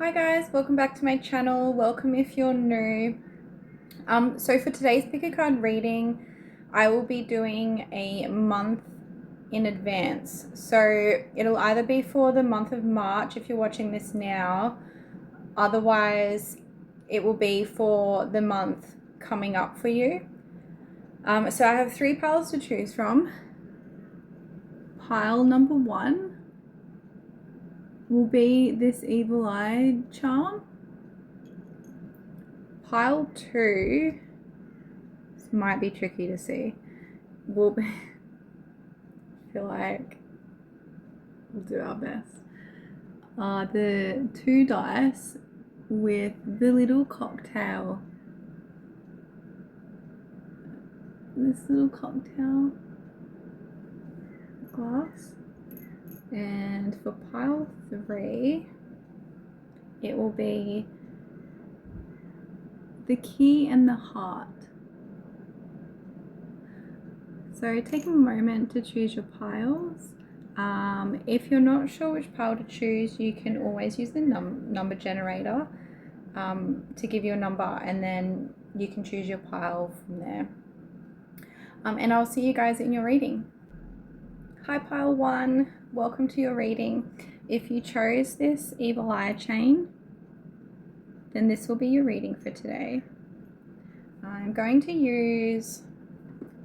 Hi guys, welcome back to my channel. Welcome if you're new. So for today's pick a card reading, I will be doing a month in advance. So it'll either be for the month of March if you're watching this now, otherwise it will be for the month coming up for you. So I have 3 piles to choose from. Pile number 1 will be this evil eye charm. Pile 2, this might be tricky to see, will be, I feel like we'll do our best. The 2 dice with the little cocktail, this little cocktail glass. And for pile 3, it will be the key and the heart. So take a moment to choose your piles. If you're not sure which pile to choose, you can always use the number generator to give you a number, and then you can choose your pile from there. And I'll see you guys in your reading. Hi pile 1, welcome to your reading. If you chose this evil eye chain, then this will be your reading for today. I'm going to use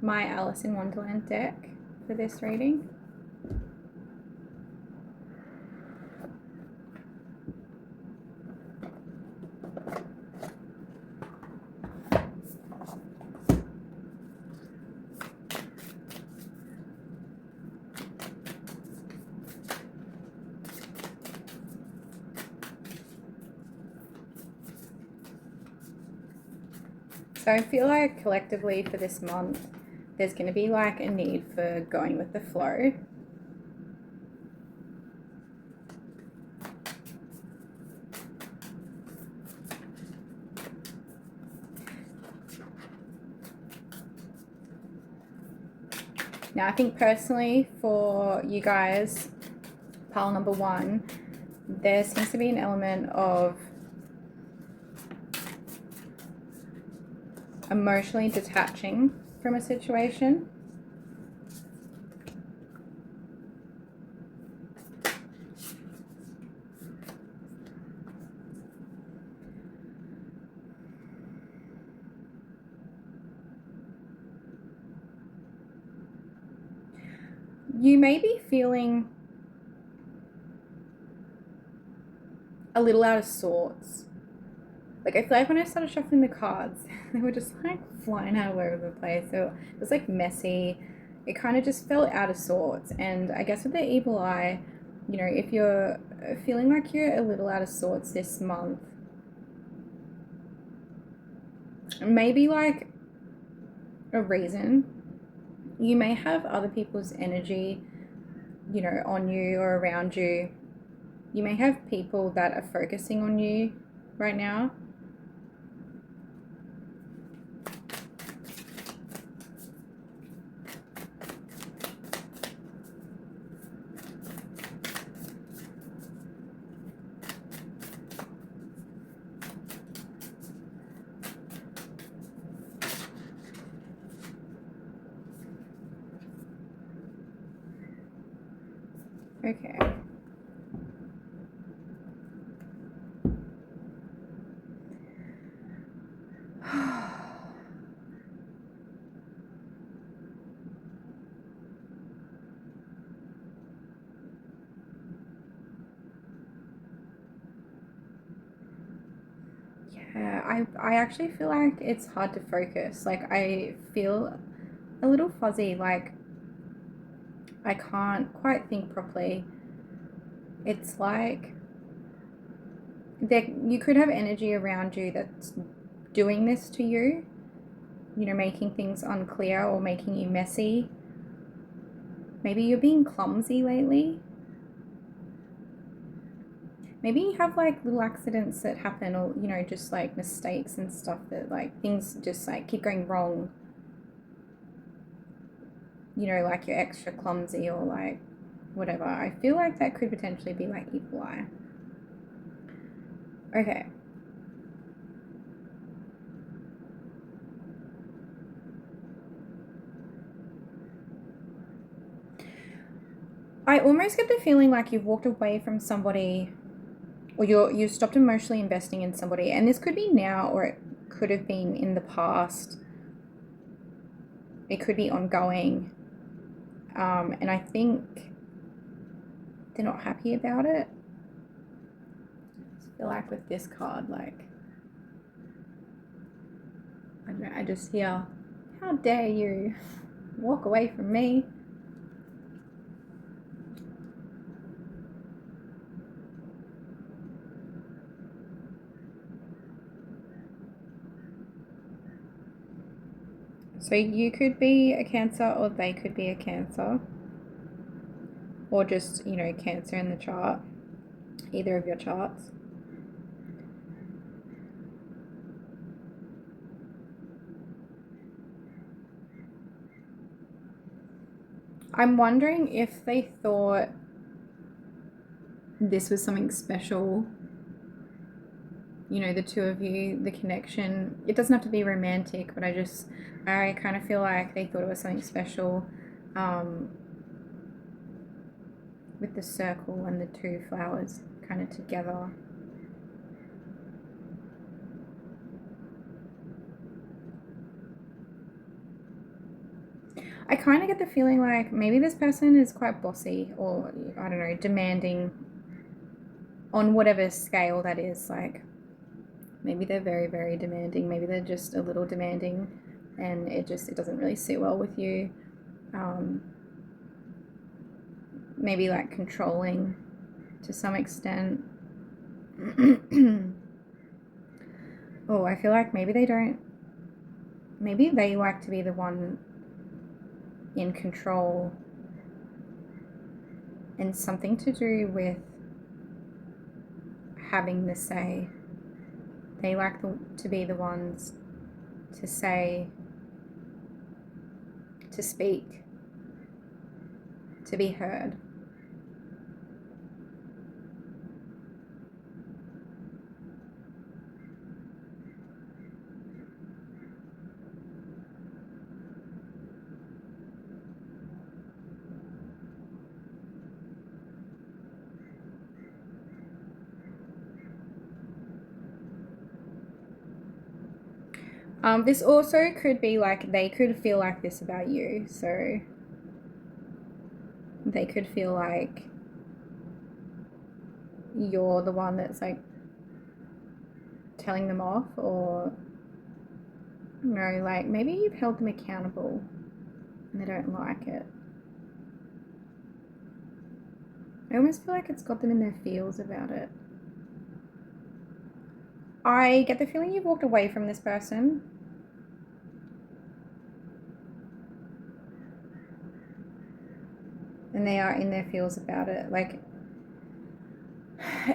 my Alice in Wonderland deck for this reading. So I feel like collectively for this month, there's going to be like a need for going with the flow. Now I think personally for you guys, pile number 1, there seems to be an element of emotionally detaching from a situation. You may be feeling a little out of sorts. Like I feel like when I started shuffling the cards, they were just like flying out all over the place. So it was like messy. It kind of just felt out of sorts. And I guess with the evil eye, you know, if you're feeling like you're a little out of sorts this month, maybe like a reason, you may have other people's energy, you know, on you or around you. You may have people that are focusing on you right now. Okay. Yeah, I actually feel like it's hard to focus. Like I feel a little fuzzy, like I can't quite think properly. It's like you could have energy around you that's doing this to you, you know, making things unclear or making you messy. Maybe you're being clumsy lately. Maybe you have like little accidents that happen, or, you know, just like mistakes and stuff that like things just like keep going wrong. You know, like you're extra clumsy or like whatever. I feel like that could potentially be like evil eye. Okay. I almost get the feeling like you've walked away from somebody, or you've stopped emotionally investing in somebody, and this could be now, or it could have been in the past. It could be ongoing, and I think they're not happy about it. I feel like with this card, like, I don't know, I just hear, how dare you walk away from me? So you could be a Cancer, or they could be a Cancer, or just, you know, Cancer in the chart, either of your charts. I'm wondering if they thought this was something special, you know, the two of you, the connection. It doesn't have to be romantic, but I kind of feel like they thought it was something special, with the circle and the two flowers kind of together. I kind of get the feeling like maybe this person is quite bossy, or I don't know, demanding on whatever scale that is. Like, maybe they're very, very demanding. Maybe they're just a little demanding, and it doesn't really sit well with you. Maybe like controlling to some extent. Oh, I feel like maybe they like to be the one in control, and something to do with having the say. They like to be the ones to say, to speak, to be heard. This also could be like they could feel like this about you. So they could feel like you're the one that's like telling them off, or you know, like maybe you've held them accountable and they don't like it. I almost feel like it's got them in their feels about it. I get the feeling you've walked away from this person. And they are in their feels about it. Like,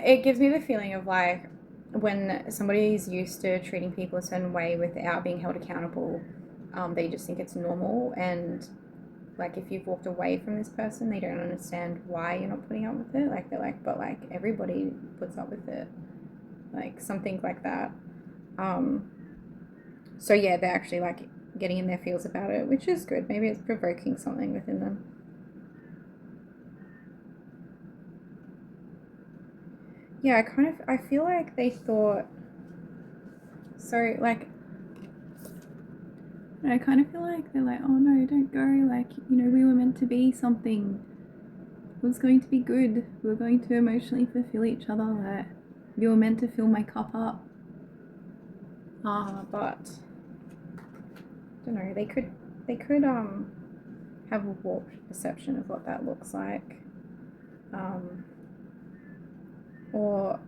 it gives me the feeling of like when somebody's used to treating people a certain way without being held accountable, they just think it's normal. And like if you've walked away from this person, they don't understand why you're not putting up with it. Like they're like, but like everybody puts up with it. Like something like that. So yeah, they're actually like getting in their feels about it, which is good. Maybe it's provoking something within them. Yeah, I feel like they thought, so like, I kind of feel like they're like, oh no, don't go, like, you know, we were meant to be something, it was going to be good, we were going to emotionally fulfill each other, like, you were meant to fill my cup up. But I don't know, they could have a warped perception of what that looks like, or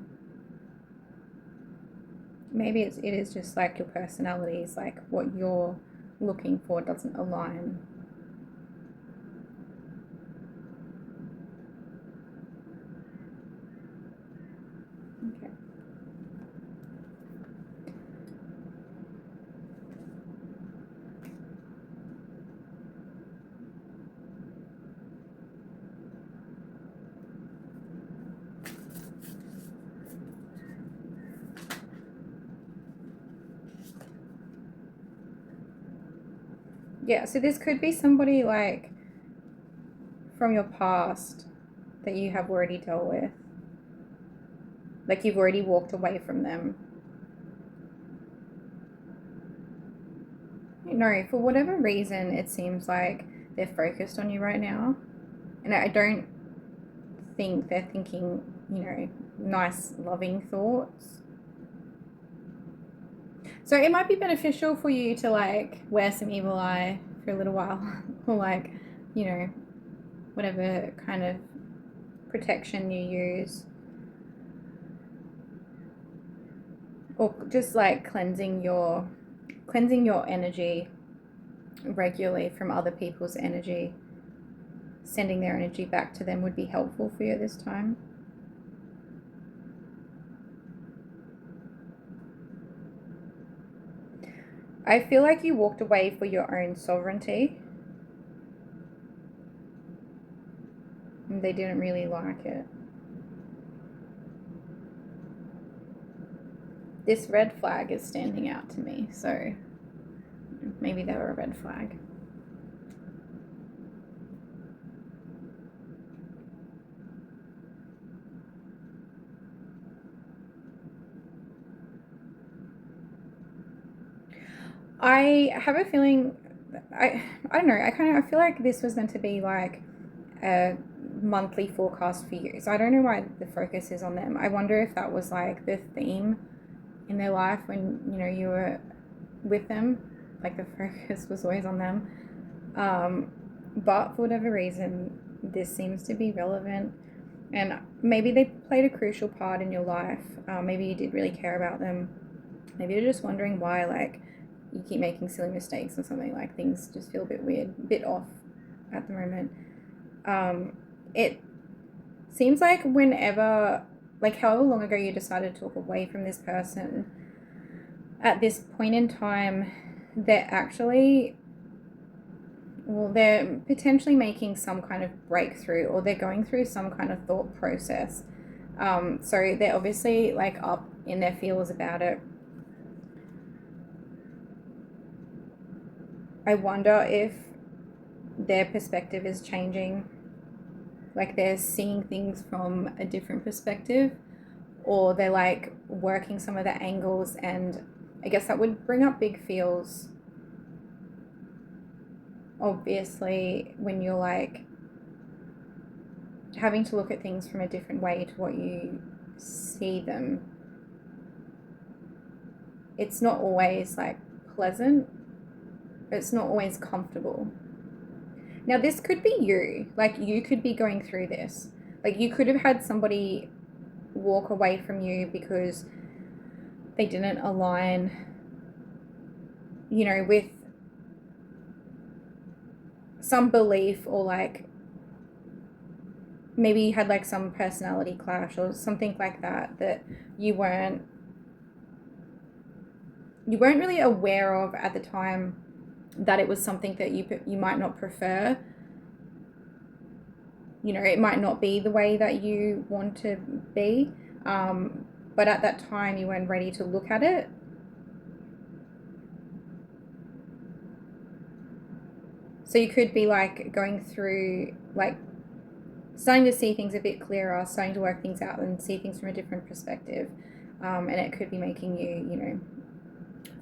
maybe it is just like your personality is like what you're looking for doesn't align. Okay. Yeah, so this could be somebody like from your past that you have already dealt with. Like you've already walked away from them. No, for whatever reason, it seems like they're focused on you right now. And I don't think they're thinking, you know, nice, loving thoughts. So it might be beneficial for you to like wear some evil eye for a little while, or like, you know, whatever kind of protection you use, or just like cleansing your energy regularly from other people's energy. Sending their energy back to them would be helpful for you this time. I feel like you walked away for your own sovereignty. And they didn't really like it. This red flag is standing out to me, so maybe they were a red flag. I have a feeling, I don't know, I feel like this was meant to be like a monthly forecast for you. So I don't know why the focus is on them. I wonder if that was like the theme in their life when, you know, you were with them. Like the focus was always on them. But for whatever reason, this seems to be relevant. And maybe they played a crucial part in your life. Maybe you did really care about them. Maybe you're just wondering why, like, you keep making silly mistakes or something, like things just feel a bit weird, a bit off at the moment. It seems like whenever, like however long ago you decided to walk away from this person, at this point in time, they're actually, well, they're potentially making some kind of breakthrough, or they're going through some kind of thought process. So they're obviously like up in their feels about it. I wonder if their perspective is changing, like they're seeing things from a different perspective, or they're like working some of the angles, and I guess that would bring up big feels, obviously, when you're like having to look at things from a different way to what you see them. It's not always like pleasant. It's not always comfortable. Now, this could be you. Like, you could be going through this. Like, you could have had somebody walk away from you because they didn't align, you know, with some belief, or like maybe you had like some personality clash or something like that that you weren't really aware of at the time, that it was something that you might not prefer. You know, it might not be the way that you want to be, but at that time you weren't ready to look at it. So you could be like going through, like starting to see things a bit clearer, starting to work things out and see things from a different perspective, and it could be making you, you know,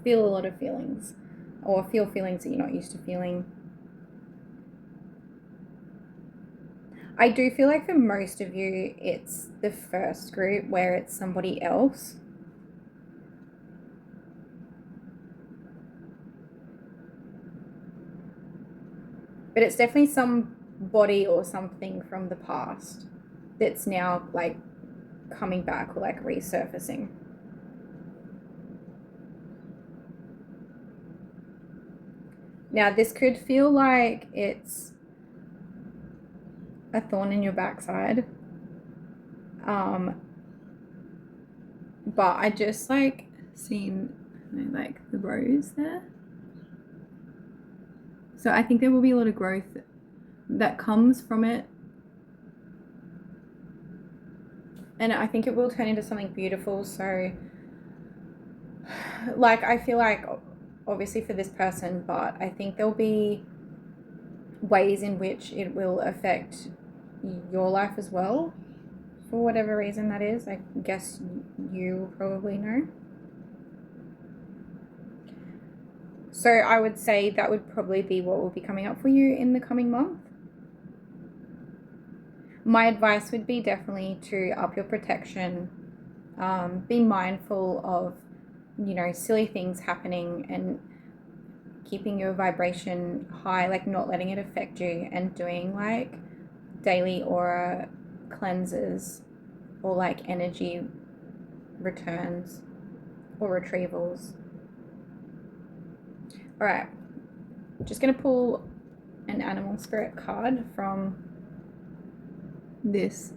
feel a lot of feelings, or feel feelings that you're not used to feeling. I do feel like for most of you, it's the first group where it's somebody else. But it's definitely somebody or something from the past that's now like coming back, or like resurfacing. Now, this could feel like it's a thorn in your backside. But I just like seen, you know, like the rose there. So I think there will be a lot of growth that comes from it. And I think it will turn into something beautiful. So, like, I feel like obviously for this person, but I think there'll be ways in which it will affect your life as well, for whatever reason that is. I guess you probably know. So I would say that would probably be what will be coming up for you in the coming month. My advice would be definitely to up your protection. Be mindful of, silly things happening and keeping your vibration high, like not letting it affect you, and doing like daily aura cleanses or like energy returns or retrievals. All right, just gonna pull an animal spirit card from this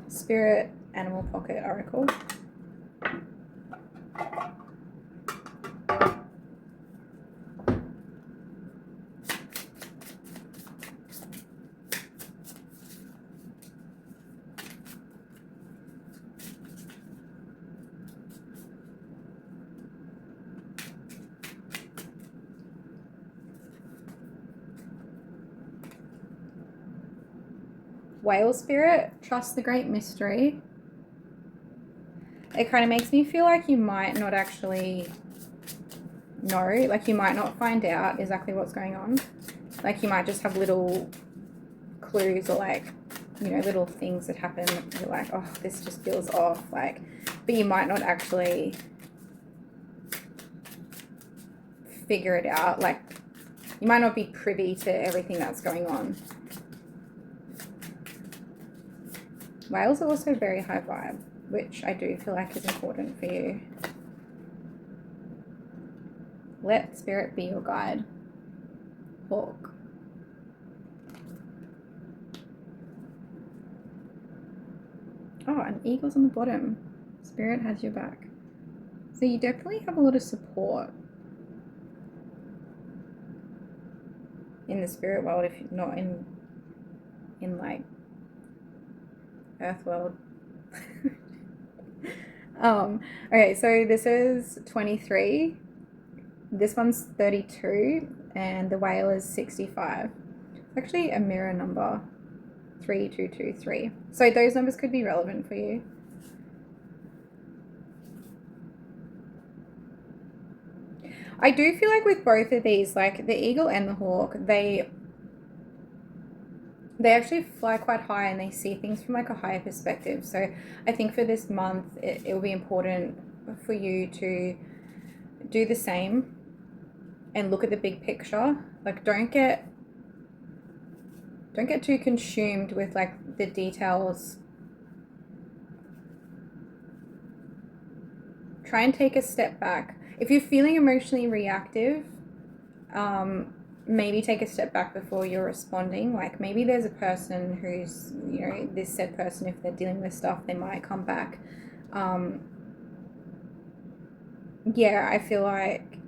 Spirit Animal Pocket Oracle. Whale spirit, trust the great mystery. It kind of makes me feel like you might not actually know, like you might not find out exactly what's going on. Like you might just have little clues or like, little things that happen. You're like, oh, this just feels off. Like, but you might not actually figure it out. Like you might not be privy to everything that's going on. Whales are also very high vibe, which I do feel like is important for you. Let spirit be your guide. Hawk. Oh, and eagle's on the bottom. Spirit has your back. So you definitely have a lot of support in the spirit world, if you're not in like Earth world. Okay, so this is 23. This one's 32, and the whale is 65. It's actually a mirror number, 3223. So those numbers could be relevant for you. I do feel like with both of these, like the eagle and the hawk, they actually fly quite high and they see things from like a higher perspective. So I think for this month, it will be important for you to do the same and look at the big picture. Like don't get too consumed with like the details. Try and take a step back. If you're feeling emotionally reactive, maybe take a step back before you're responding. Like maybe there's a person who's, this said person, if they're dealing with stuff, they might come back. Yeah, I feel like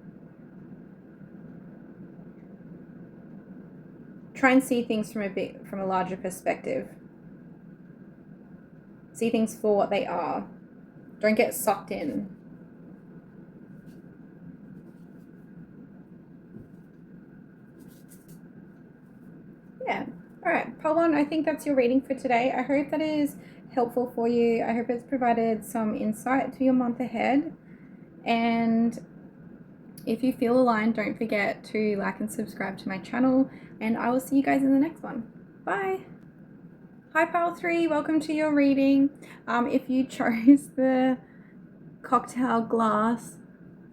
try and see things from a larger perspective. See things for what they are. Don't get sucked in. Yeah. All right, pile on. I think that's your reading for today. I hope that is helpful for you. I hope it's provided some insight to your month ahead. And if you feel aligned, don't forget to like and subscribe to my channel, and I will see you guys in the next one. Bye. Hi Pile 3, welcome to your reading. If you chose the cocktail glass,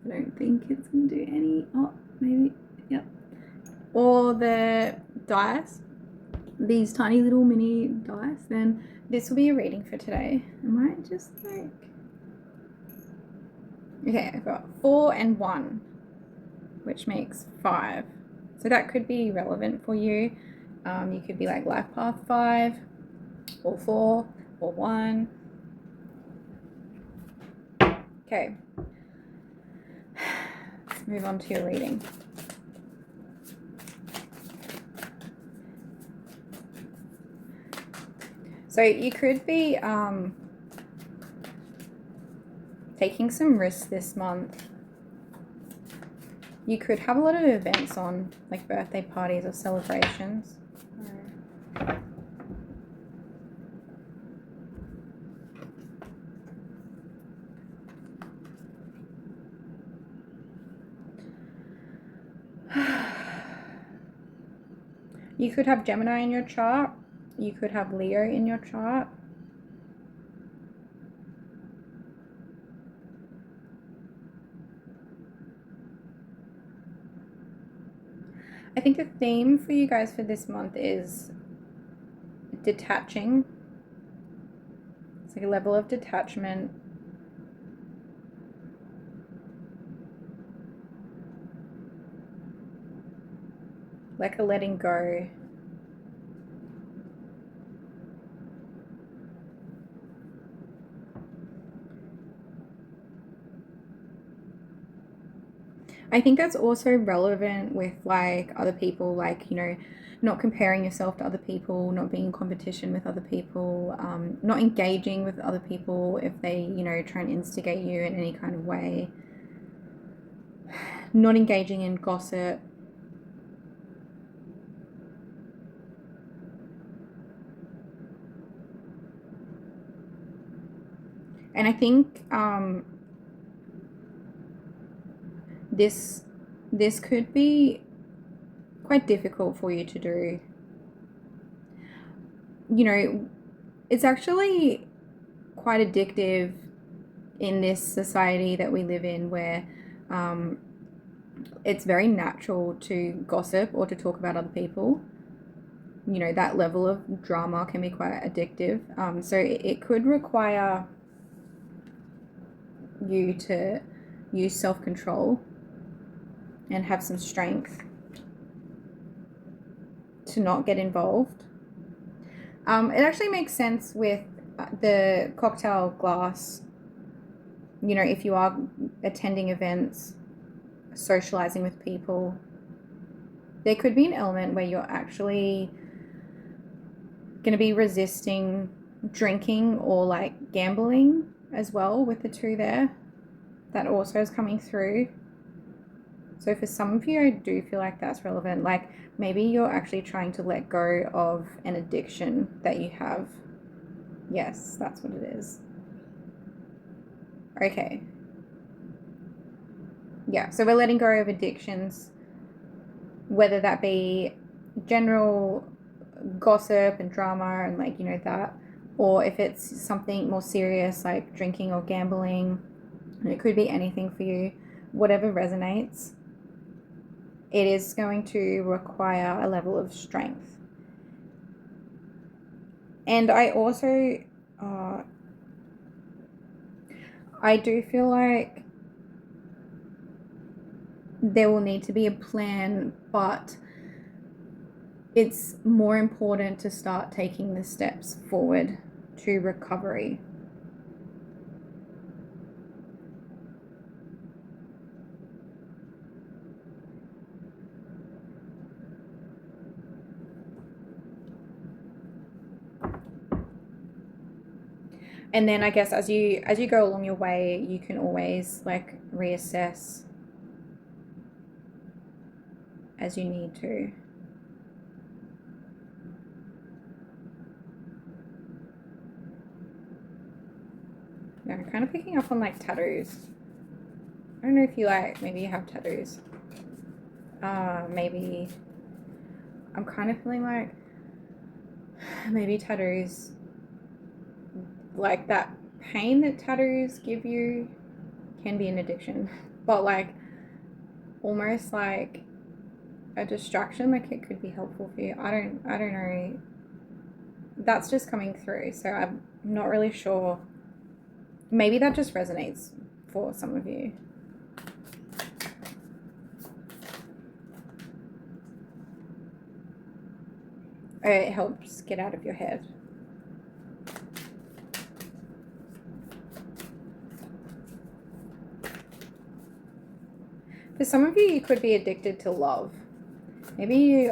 I don't think it's gonna do any, oh, maybe, yep. Or the dice, these tiny little mini dice, then this will be a reading for today. I might just like, okay, I've got 4 and 1, which makes 5. So that could be relevant for you. You could be like life path 5 or 4 or 1. Okay, let's move on to your reading. So you could be taking some risks this month. You could have a lot of events on, like birthday parties or celebrations. You could have Gemini in your chart. You could have Leo in your chart. I think the theme for you guys for this month is detaching. It's like a level of detachment. Like a letting go. I think that's also relevant with like other people, like, you know, not comparing yourself to other people, not being in competition with other people, not engaging with other people if they, you know, try and instigate you in any kind of way, not engaging in gossip. And I think this could be quite difficult for you to do. You know, it's actually quite addictive in this society that we live in, where it's very natural to gossip or to talk about other people. You know, that level of drama can be quite addictive. So it could require you to use self-control and have some strength to not get involved. It actually makes sense with the cocktail glass. You know, if you are attending events, socializing with people, there could be an element where you're actually going to be resisting drinking or like gambling as well, with the two there. That also is coming through. So for some of you, I do feel like that's relevant. Like maybe you're actually trying to let go of an addiction that you have. Yes, that's what it is. Okay. Yeah, so we're letting go of addictions, whether that be general gossip and drama and like, you know, that, or if it's something more serious like drinking or gambling. It could be anything for you. Whatever resonates, it is going to require a level of strength. And I also, I do feel like there will need to be a plan, but it's more important to start taking the steps forward to recovery. And then I guess as you go along your way, you can always like reassess as you need to. Yeah, I'm kind of picking up on like tattoos. I don't know if you like, maybe you have tattoos. Maybe I'm kind of feeling like maybe tattoos, like that pain that tattoos give you can be an addiction, but like almost like a distraction, like it could be helpful for you. I don't know. That's just coming through, so I'm not really sure. Maybe that just resonates for some of you. It helps get out of your head. For some of you, you could be addicted to love. Maybe you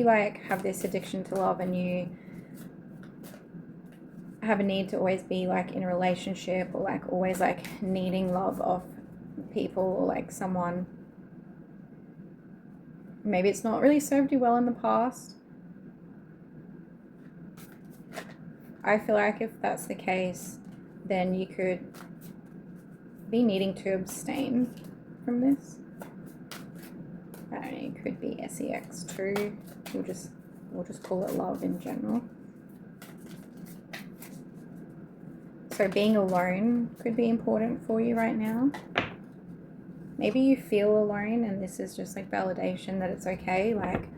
like have this addiction to love, and you have a need to always be like in a relationship, or like always like needing love people, or like someone. Maybe it's not really served you well in the past. I feel like if that's the case, then you could be needing to abstain from this. I don't know, it could be SEX too. We'll just call it love in general. So being alone could be important for you right now. Maybe you feel alone and this is just like validation that it's okay. Like,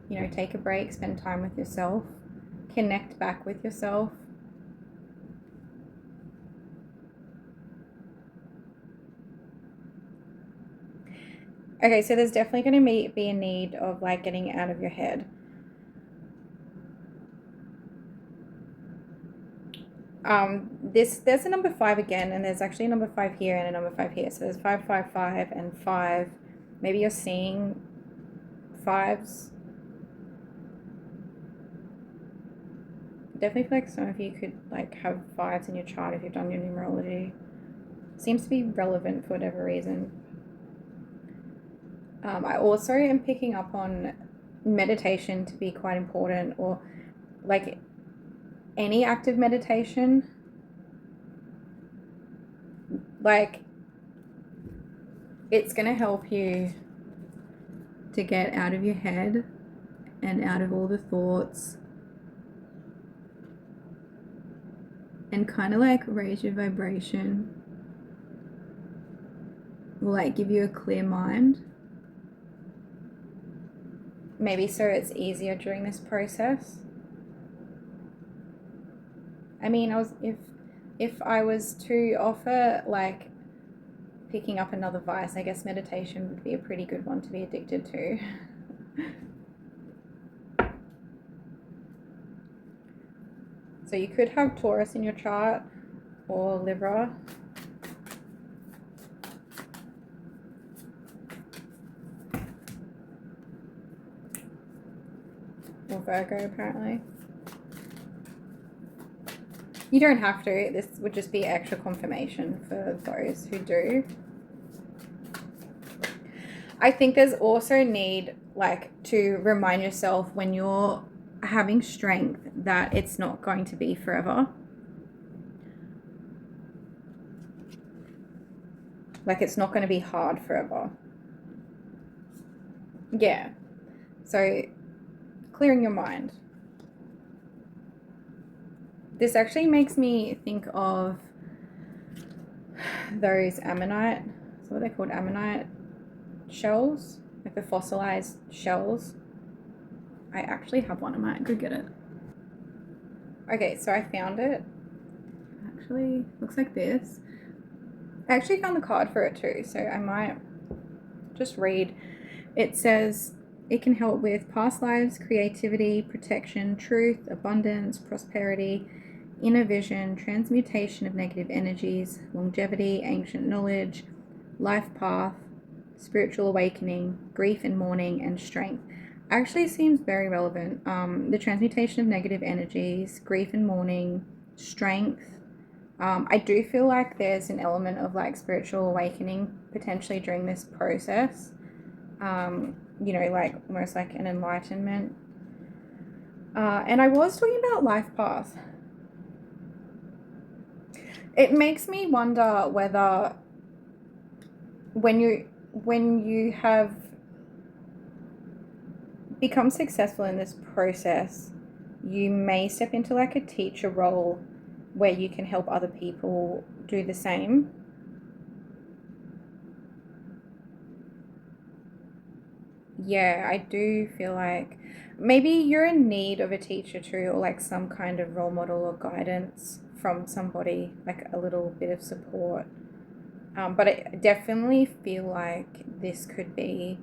you know, take a break, spend time with yourself, connect back with yourself. Okay, so there's definitely going to be a need of like getting out of your head. There's a number 5 again, and there's actually a number 5 here and a number 5 here. So there's 5, 5, 5, and 5. Maybe you're seeing 5s. Definitely feel like some of you could like have 5s in your chart if you've done your numerology. Seems to be relevant for whatever reason. I also am picking up on meditation to be quite important, or like any active meditation. Like, it's going to help you to get out of your head and out of all the thoughts and kind of like raise your vibration, will like give you a clear mind. Maybe so it's easier during this process. I mean, if I was to offer like picking up another vice, I guess meditation would be a pretty good one to be addicted to. So you could have Taurus in your chart or Libra. Or Virgo, apparently. You don't have to. This would just be extra confirmation for those who do. I think there's also need like to remind yourself when you're having strength that it's not going to be forever. Like, it's not going to be hard forever. Yeah. So clearing your mind. This actually makes me think of those ammonite, so what are they called, ammonite shells, like the fossilized shells. I actually have one. I might go get it. Okay, so I found it. Actually, looks like this. I actually found the card for it too, so I might just read. It says it can help with past lives, creativity, protection, truth, abundance, prosperity, inner vision, transmutation of negative energies, longevity, ancient knowledge, life path, spiritual awakening, grief and mourning, and strength. Actually seems very relevant. The transmutation of negative energies, grief and mourning, strength. I do feel like there's an element of like spiritual awakening potentially during this process. You know, like almost like an enlightenment. And I was talking about life path. It makes me wonder whether when you have become successful in this process, you may step into like a teacher role where you can help other people do the same. Yeah, I do feel like maybe you're in need of a teacher too, or like some kind of role model or guidance from somebody, like a little bit of support. But I definitely feel like this could be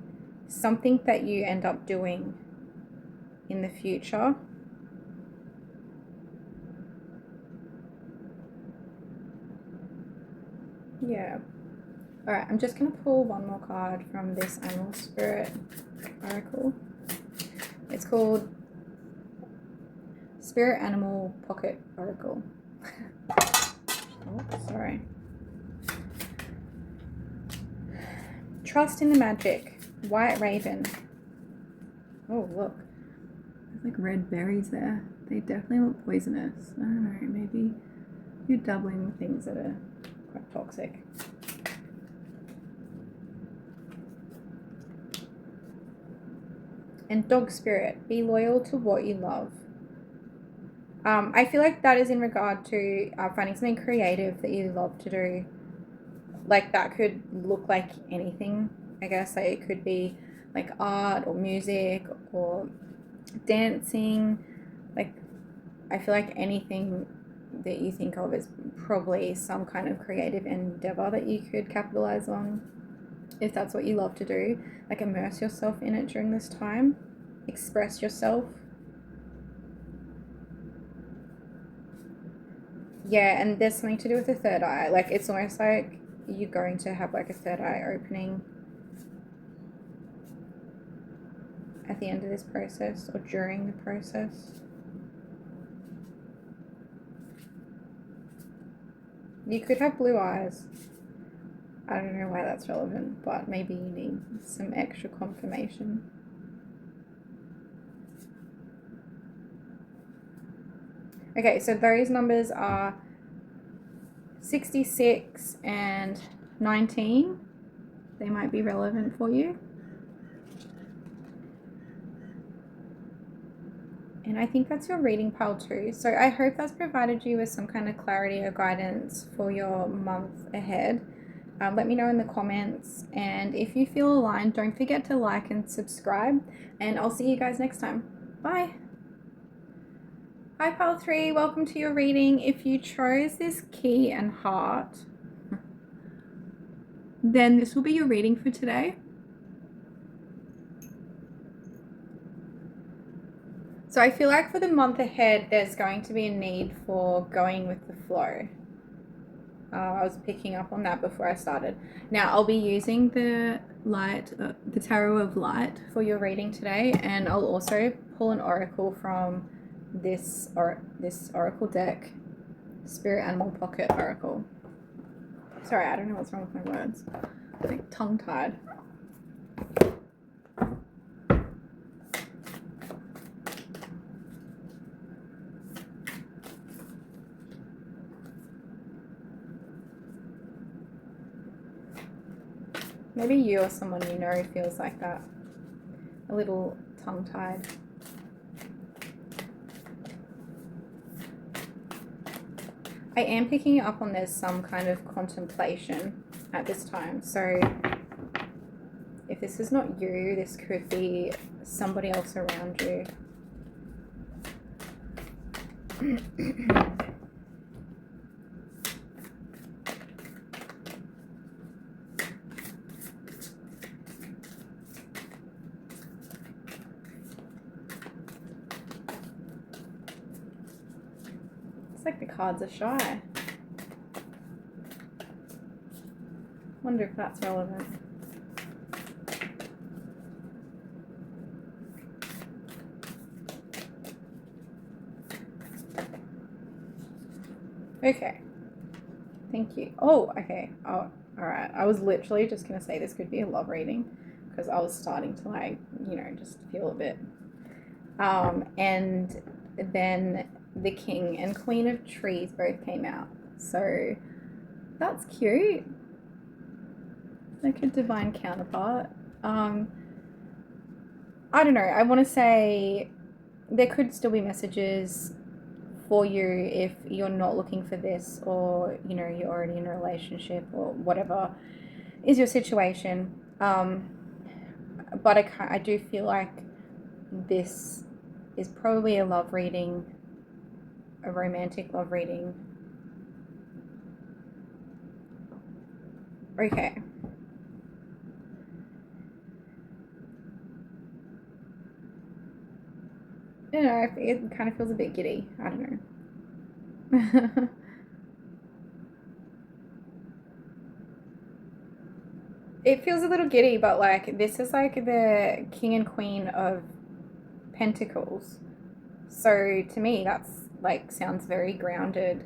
something that you end up doing in the future. Yeah. All right, I'm just going to pull one more card from this Animal Spirit Oracle. It's called Spirit Animal Pocket Oracle. Oh, sorry. Trust in the magic. White raven. Oh, look. There's like red berries there. They definitely look poisonous. I don't know, maybe you're doubling with things that are quite toxic. And dog spirit. Be loyal to what you love. I feel like that is in regard to finding something creative that you love to do. Like that could look like anything, I guess. Like it could be like art or music or dancing. Like I feel like anything that you think of is probably some kind of creative endeavor that you could capitalize on if that's what you love to do. Like immerse yourself in it during this time. Express yourself. Yeah, and there's something to do with the third eye. Like it's almost like you're going to have like a third eye opening at the end of this process or during the process. You could have blue eyes. I don't know why that's relevant, but maybe you need some extra confirmation. Okay, so those numbers are 66 and 19. They might be relevant for you. And I think that's your reading pile too. So I hope that's provided you with some kind of clarity or guidance for your month ahead. Let me know in the comments. And if you feel aligned, don't forget to like and subscribe. And I'll see you guys next time. Bye. Hi pile 3, welcome to your reading. If you chose this key and heart, then this will be your reading for today. So I feel like for the month ahead, there's going to be a need for going with the flow. I was picking up on that before I started. Now I'll be using the light, the Tarot of Light for your reading today, and I'll also pull an oracle from this oracle deck, Spirit Animal Pocket Oracle. Sorry, I don't know what's wrong with my words. I'm like tongue-tied. Maybe you or someone you know feels like that. A little tongue-tied. I am picking up on there's some kind of contemplation at this time. So if this is not you, this could be somebody else around you. It's like the cards are shy. Wonder if that's relevant. Okay. Thank you. Oh, okay. Oh, all right. I was literally just going to say this could be a love reading because I was starting to like, you know, just feel a bit. And then the King and Queen of Trees both came out. So that's cute. Like a divine counterpart. I don't know. I want to say there could still be messages for you if you're not looking for this, or you know you're already in a relationship or whatever is your situation. But I do feel like this is probably a love reading, a romantic love reading. Okay. I don't know, it kind of feels a bit giddy. I don't know. It feels a little giddy, but like this is like the King and Queen of Pentacles. So to me, that's like sounds very grounded.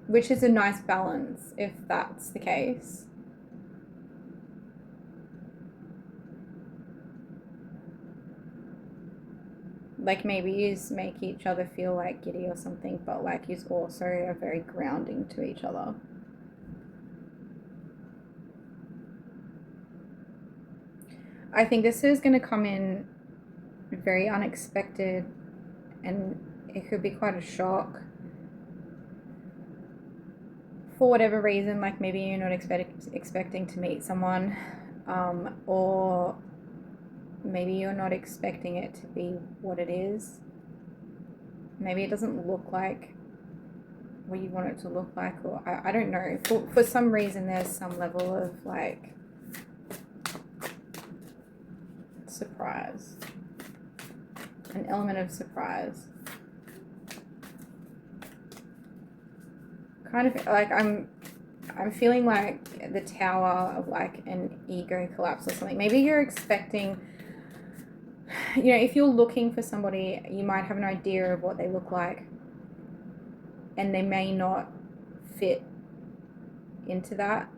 which is a nice balance if that's the case. Like maybe you make each other feel like giddy or something, but like you also are very grounding to each other. I think this is going to come in very unexpected, and it could be quite a shock for whatever reason. Like maybe you're not expecting to meet someone, or maybe you're not expecting it to be what it is. Maybe it doesn't look like what you want it to look like, or I don't know. For some reason there's some level of like surprise, an element of surprise. Kind of like I'm feeling like the tower of like an ego collapse or something. Maybe you're expecting, you know, if you're looking for somebody, you might have an idea of what they look like, and they may not fit into that,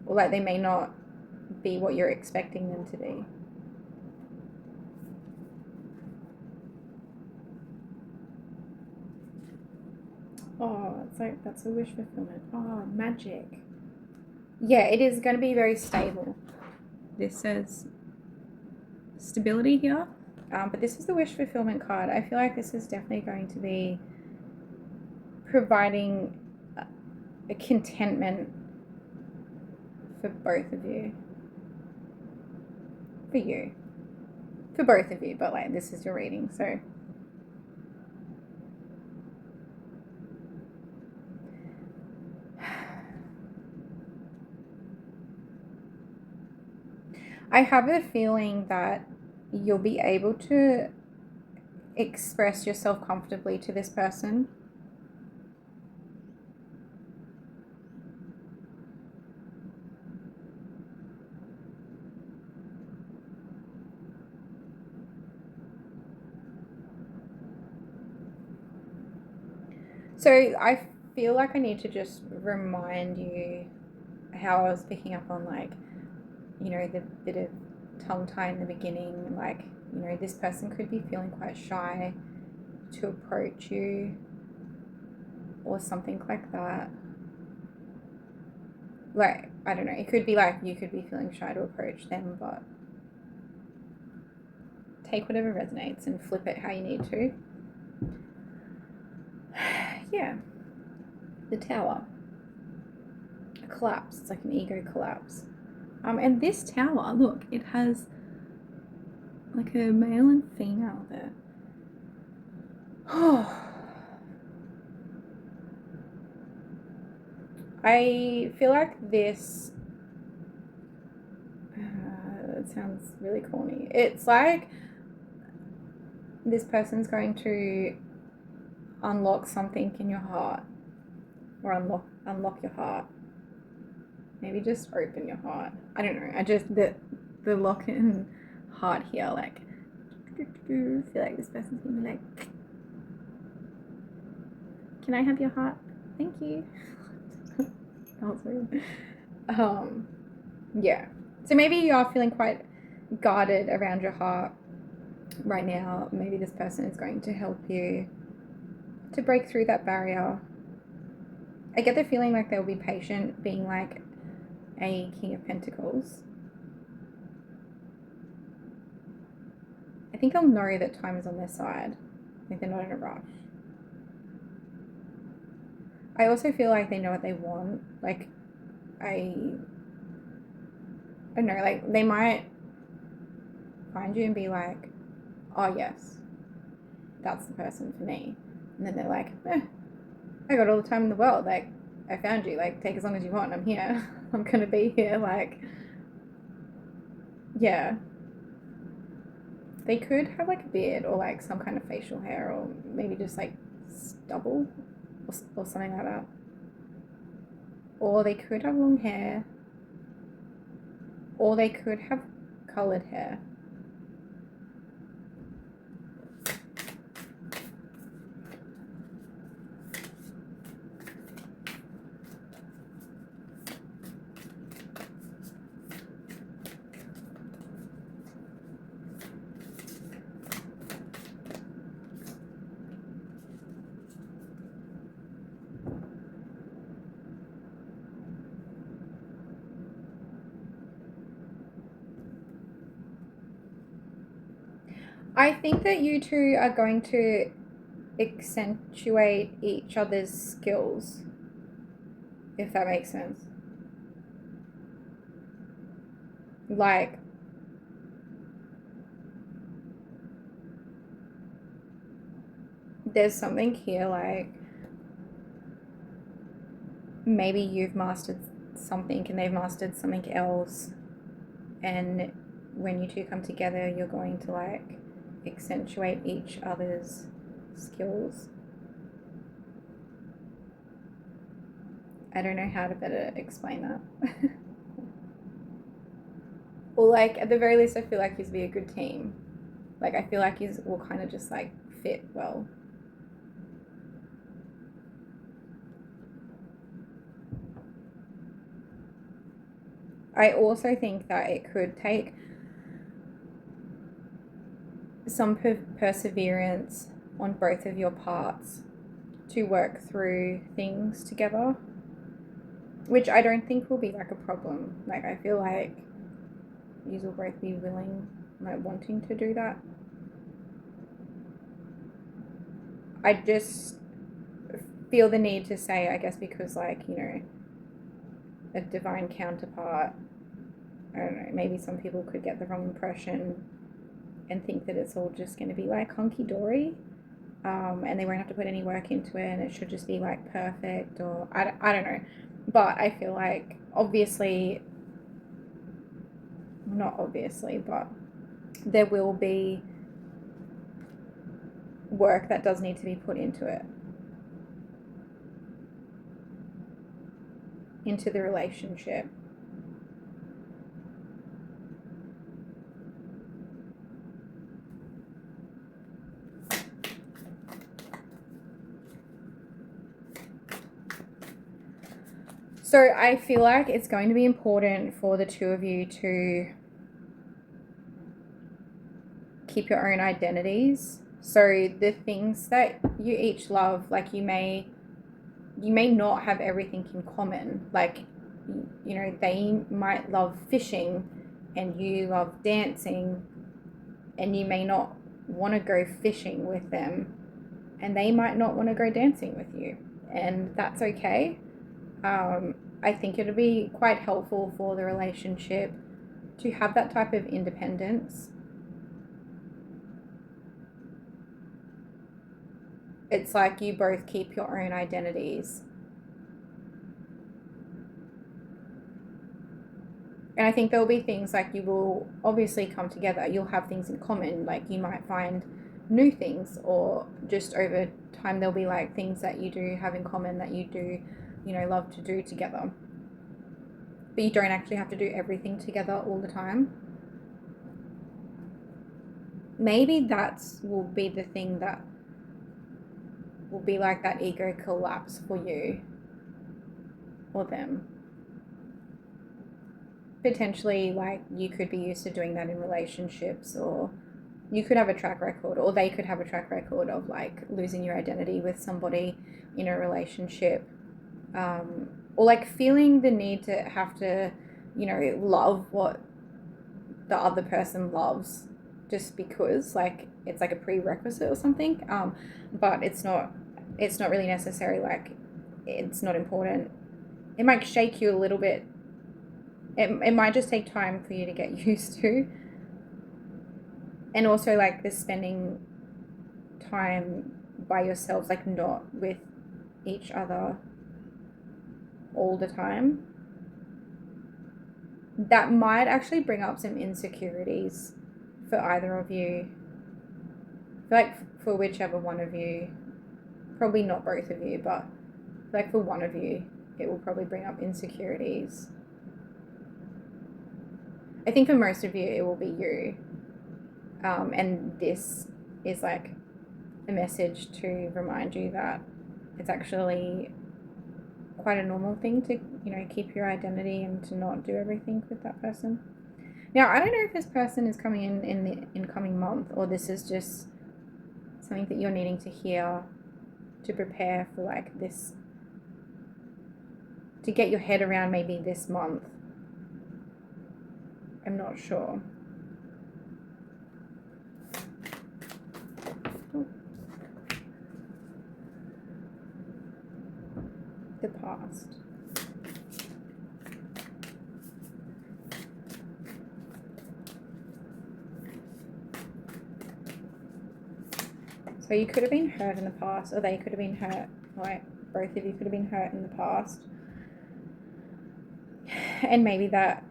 or like they may not be what you're expecting them to be. Oh, it's like, that's a wish fulfillment. Oh, magic. Yeah, it is going to be very stable. This says stability here. But this is the wish fulfillment card. I feel like this is definitely going to be providing a contentment for both of you. For you. For both of you, but like this is your reading, so. I have a feeling that you'll be able to express yourself comfortably to this person. So I feel like I need to just remind you how I was picking up on, like, you know, the bit of tongue tie in the beginning. Like, you know, this person could be feeling quite shy to approach you or something like that. Like, I don't know, it could be like you could be feeling shy to approach them, but take whatever resonates and flip it how you need to. Yeah. The tower. A collapse. It's like an ego collapse. And this tower, look, it has like a male and female there. Oh. I feel like this, it sounds really corny. It's like this person's going to unlock something in your heart, or unlock your heart. Maybe just open your heart. I don't know. I just, the lock in heart here, like, feel like this person's gonna be like, can I have your heart? Thank you. That was weird. Yeah. So maybe you are feeling quite guarded around your heart right now. Maybe this person is going to help you to break through that barrier. I get the feeling like they'll be patient, being like a King of Pentacles. I think they'll know that time is on their side. Like they're not in a rush. I also feel like they know what they want. Like, I don't know, like they might find you and be like, oh yes, that's the person for me. And then they're like, I got all the time in the world. Like, I found you. Like, take as long as you want. I'm here. I'm going to be here. Like, yeah. They could have like a beard or like some kind of facial hair, or maybe just like stubble or something like that. Or they could have long hair, or they could have colored hair. I think that you two are going to accentuate each other's skills, if that makes sense. Like, there's something here, like, maybe you've mastered something and they've mastered something else, and when you two come together, you're going to, like, accentuate each other's skills. I don't know how to better explain that. Well, like, at the very least, I feel like you'd be a good team. Like, I feel like you will kind of just, like, fit well. I also think that it could take some perseverance on both of your parts to work through things together, which I don't think will be, like, a problem. Like, I feel like you will both be willing, like, wanting to do that. I just feel the need to say, I guess, because, like, you know, a divine counterpart, I don't know, maybe some people could get the wrong impression and think that it's all just going to be, like, hunky-dory, and they won't have to put any work into it, and it should just be, like, perfect, or I don't know. But I feel like, obviously, not obviously, but there will be work that does need to be put into it, into the relationship. So I feel like it's going to be important for the two of you to keep your own identities. So the things that you each love, like, you may not have everything in common. Like, you know, they might love fishing and you love dancing, and you may not want to go fishing with them, and they might not want to go dancing with you, and that's okay. I think it'll be quite helpful for the relationship to have that type of independence. It's like you both keep your own identities. And I think there'll be things, like, you will obviously come together. You'll have things in common. Like, you might find new things, or just over time there'll be, like, things that you do have in common that you do, you know, love to do together. But you don't actually have to do everything together all the time. Maybe that's will be the thing that will be like that ego collapse for you or them. Potentially, like, you could be used to doing that in relationships, or you could have a track record, or they could have a track record of, like, losing your identity with somebody in a relationship, or, like, feeling the need to have to, you know, love what the other person loves just because, like, it's like a prerequisite or something, but it's not really necessary. Like, it's not important. It might shake you a little bit. It might just take time for you to get used to. And also, like, the spending time by yourselves, like, not with each other all the time, that might actually bring up some insecurities for either of you. Like, for whichever one of you, probably not both of you, but, like, for one of you, it will probably bring up insecurities. I think for most of you, it will be you. And this is, like, a message to remind you that it's actually quite a normal thing to, you know, keep your identity and to not do everything with that person. Now, I don't know if this person is coming in the incoming month, or this is just something that you're needing to hear to prepare for, like, this, to get your head around maybe this month. I'm not sure. the past. So you could have been hurt in the past, or they could have been hurt, like both of you could have been hurt in the past. And maybe that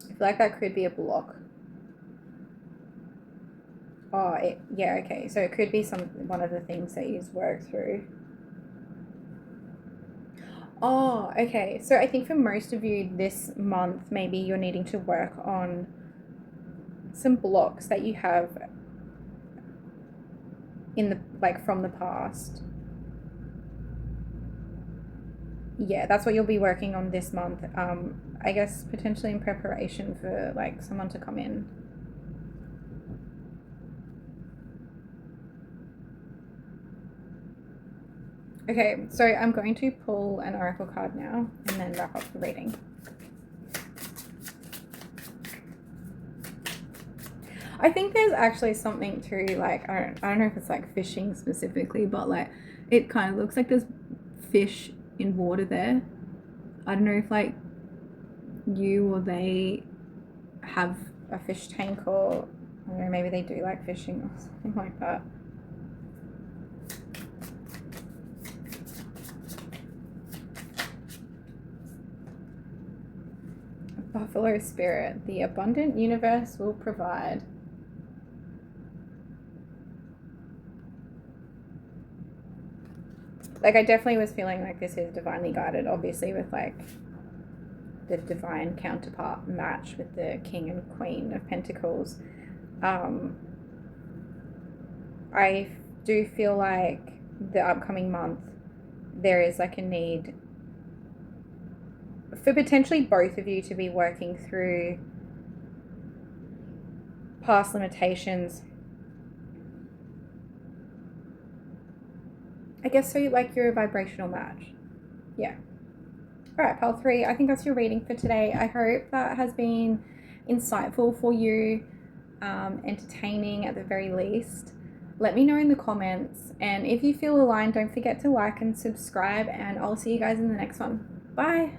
I feel like that could be a block. Oh, yeah, okay. So it could be one of the things that you work through. Oh, okay. So I think for most of you this month, maybe you're needing to work on some blocks that you have in the, like, from the past. Yeah, that's what you'll be working on this month. I guess potentially in preparation for like someone to come in. Okay, so I'm going to pull an oracle card now and then wrap up the reading. I think there's actually something to, like, I don't know if it's like fishing specifically, but like it kind of looks like there's fish in water there. I don't know if like you or they have a fish tank, or I don't know, maybe they do like fishing or something like that. Buffalo spirit, the abundant universe will provide. Like, I definitely was feeling like this is divinely guided, obviously with like the divine counterpart match with the King and Queen of Pentacles. I do feel like the upcoming month there is like a need for potentially both of you to be working through past limitations. I guess so, like you're a vibrational match. Yeah. All right, pile 3, I think that's your reading for today. I hope that has been insightful for you, entertaining at the very least. Let me know in the comments, and if you feel aligned, don't forget to like and subscribe, and I'll see you guys in the next one. Bye.